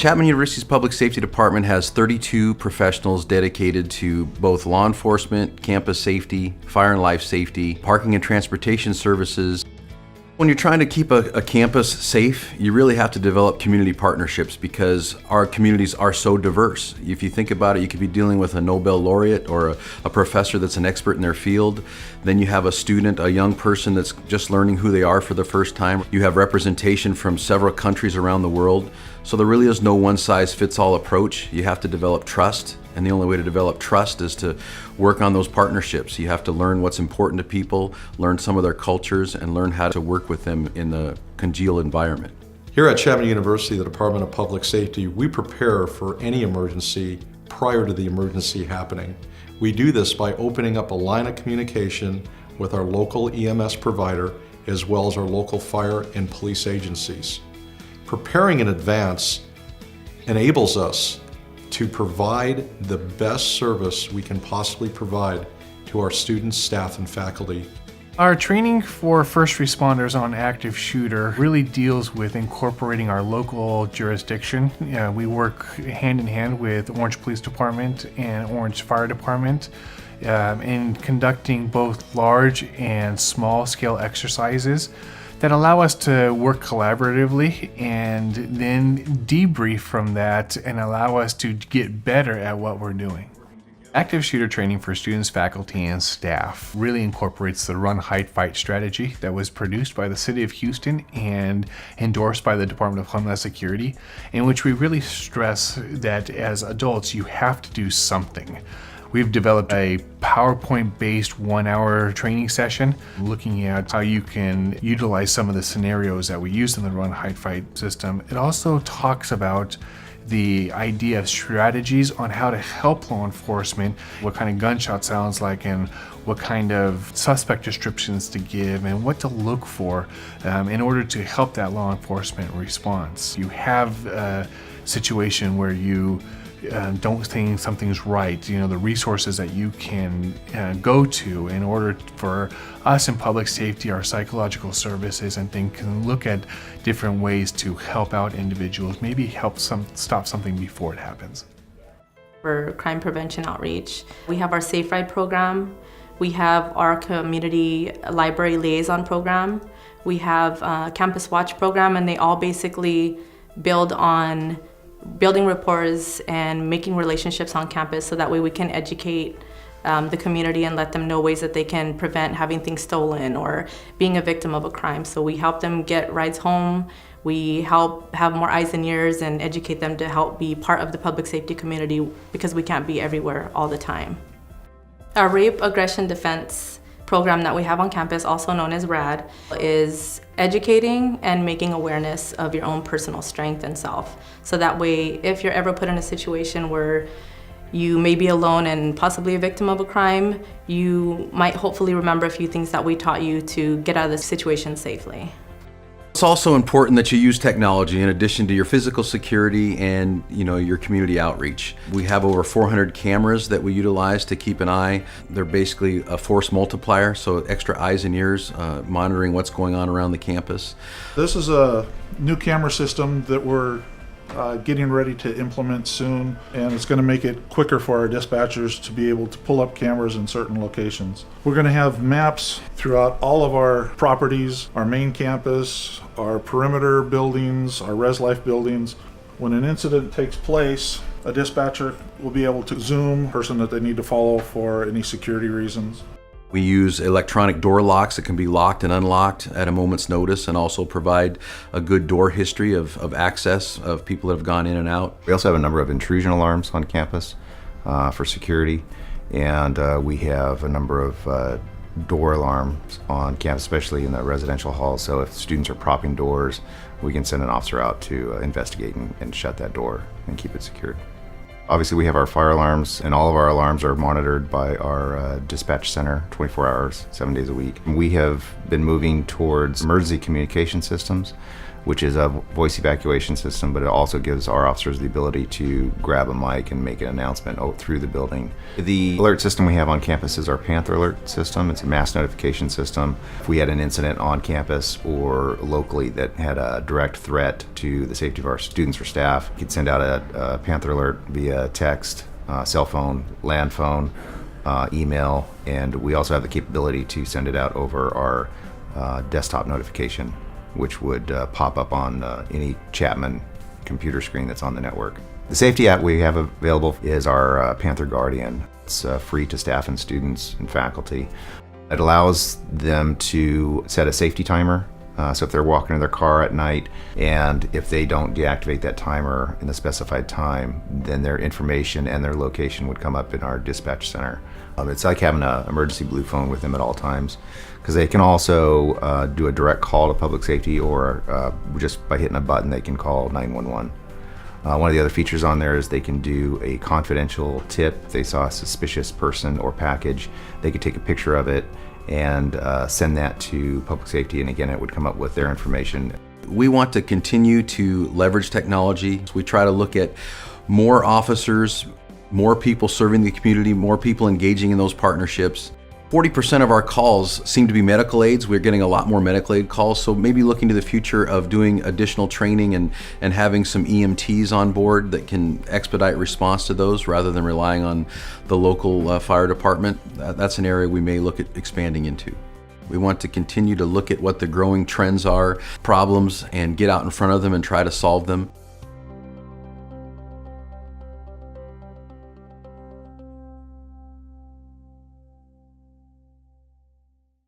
Chapman University's Public Safety Department has 32 professionals dedicated to both law enforcement, campus safety, fire and life safety, parking and transportation services. When you're trying to keep a campus safe, you really have to develop community partnerships because our communities are so diverse. If you think about it, you could be dealing with a Nobel laureate or a professor that's an expert in their field. Then you have a student, a young person that's just learning who they are for the first time. You have representation from several countries around the world. So there really is no one-size-fits-all approach. You have to develop trust, and the only way to develop trust is to work on those partnerships. You have to learn what's important to people, learn some of their cultures, and learn how to work with them in a congenial environment. Here at Chapman University, the Department of Public Safety, we prepare for any emergency prior to the emergency happening. We do this by opening up a line of communication with our local EMS provider as well as our local fire and police agencies. Preparing in advance enables us to provide the best service we can possibly provide to our students, staff, and faculty. Our training for first responders on active shooter really deals with incorporating our local jurisdiction. We work hand in hand with Orange Police Department and Orange Fire Department in conducting both large and small scale exercises that allow us to work collaboratively and then debrief from that and allow us to get better at what we're doing. Active shooter training for students, faculty, and staff really incorporates the run, hide, fight strategy that was produced by the City of Houston and endorsed by the Department of Homeland Security, in which we really stress that as adults, you have to do something. We've developed a PowerPoint-based 1-hour training session looking at how you can utilize some of the scenarios that we use in the run, hide, fight system. It also talks about the idea of strategies on how to help law enforcement, what kind of gunshot sounds like and what kind of suspect descriptions to give and what to look for in order to help that law enforcement response. You have a situation where you don't think something's right, the resources that you can go to in order for us in public safety, our psychological services and things can look at different ways to help out individuals, maybe help stop something before it happens. For crime prevention outreach, we have our Safe Ride program, we have our community library liaison program, we have a campus watch program, and they all basically build on building rapport and making relationships on campus so that way we can educate the community and let them know ways that they can prevent having things stolen or being a victim of a crime. So we help them get rides home, we help have more eyes and ears and educate them to help be part of the public safety community because we can't be everywhere all the time. Our rape aggression defense program that we have on campus, also known as RAD, is educating and making awareness of your own personal strength and self. So that way, if you're ever put in a situation where you may be alone and possibly a victim of a crime, you might hopefully remember a few things that we taught you to get out of the situation safely. It's also important that you use technology in addition to your physical security and your community outreach. We have over 400 cameras that we utilize to keep an eye. They're basically a force multiplier, so extra eyes and ears monitoring what's going on around the campus. This is a new camera system that we're getting ready to implement soon, and it's going to make it quicker for our dispatchers to be able to pull up cameras in certain locations. We're going to have maps throughout all of our properties, our main campus, our perimeter buildings, our res life buildings. When an incident takes place, a dispatcher will be able to zoom the person that they need to follow for any security reasons. We use electronic door locks that can be locked and unlocked at a moment's notice and also provide a good door history of access of people that have gone in and out. We also have a number of intrusion alarms on campus for security, and we have a number of door alarms on campus, especially in the residential halls. So if students are propping doors, we can send an officer out to investigate and shut that door and keep it secured. Obviously, we have our fire alarms, and all of our alarms are monitored by our dispatch center 24 hours, 7 days a week. We have been moving towards emergency communication systems which is a voice evacuation system, but it also gives our officers the ability to grab a mic and make an announcement through the building. The alert system we have on campus is our Panther alert system. It's a mass notification system. If we had an incident on campus or locally that had a direct threat to the safety of our students or staff, we could send out a Panther alert via text, cell phone, land phone, email, and we also have the capability to send it out over our desktop notification, which would pop up on any Chapman computer screen that's on the network. The safety app we have available is our Panther Guardian. It's free to staff and students and faculty. It allows them to set a safety timer. So if they're walking in their car at night and if they don't deactivate that timer in the specified time, then their information and their location would come up in our dispatch center. It's like having an emergency blue phone with them at all times, because they can also do a direct call to public safety, or just by hitting a button they can call 911. One of the other features on there is they can do a confidential tip. If they saw a suspicious person or package, they could take a picture of it and send that to public safety, and again it would come up with their information. We want to continue to leverage technology. We try to look at more officers, more people serving the community, more people engaging in those partnerships. 40% of our calls seem to be medical aids. We're getting a lot more medical aid calls, so maybe looking to the future of doing additional training and having some EMTs on board that can expedite response to those rather than relying on the local fire department. That's an area we may look at expanding into. We want to continue to look at what the growing trends are, problems, and get out in front of them and try to solve them.